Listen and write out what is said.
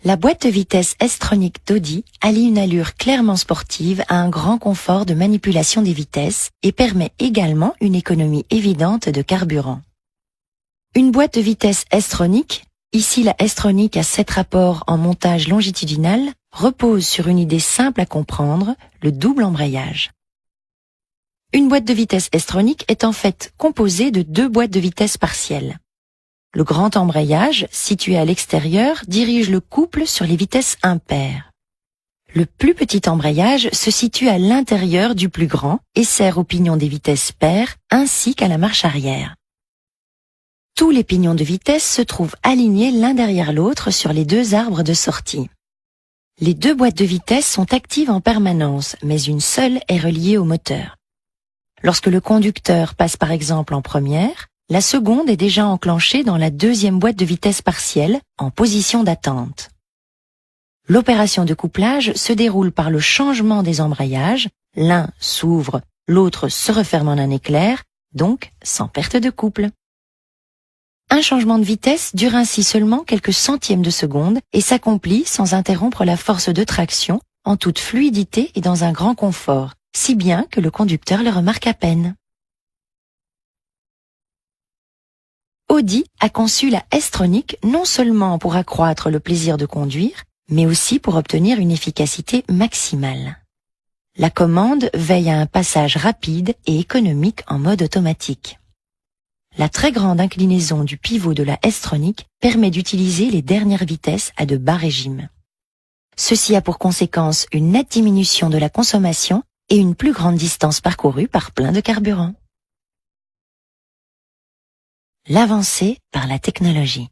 La boîte de vitesse S-Tronic d'Audi allie une allure clairement sportive à un grand confort de manipulation des vitesses et permet également une économie évidente de carburant. Une boîte de vitesse S-Tronic, ici la S-Tronic à 7 rapports en montage longitudinal, repose sur une idée simple à comprendre, le double embrayage. Une boîte de vitesse S-Tronic est en fait composée de 2 boîtes de vitesse partielles. Le grand embrayage, situé à l'extérieur, dirige le couple sur les vitesses impaires. Le plus petit embrayage se situe à l'intérieur du plus grand et sert aux pignons des vitesses paires ainsi qu'à la marche arrière. Tous les pignons de vitesse se trouvent alignés l'un derrière l'autre sur les 2 arbres de sortie. Les 2 boîtes de vitesse sont actives en permanence, mais une seule est reliée au moteur. Lorsque le conducteur passe par exemple en première, la seconde est déjà enclenchée dans la 2e boîte de vitesse partielle, en position d'attente. L'opération de couplage se déroule par le changement des embrayages, l'un s'ouvre, l'autre se referme en un éclair, donc sans perte de couple. Un changement de vitesse dure ainsi seulement quelques centièmes de seconde et s'accomplit sans interrompre la force de traction, en toute fluidité et dans un grand confort, si bien que le conducteur le remarque à peine. Audi a conçu la S-Tronic non seulement pour accroître le plaisir de conduire, mais aussi pour obtenir une efficacité maximale. La commande veille à un passage rapide et économique en mode automatique. La très grande inclinaison du pivot de la S-Tronic permet d'utiliser les dernières vitesses à de bas régimes. Ceci a pour conséquence une nette diminution de la consommation et une plus grande distance parcourue par plein de carburant. L'avancée par la technologie.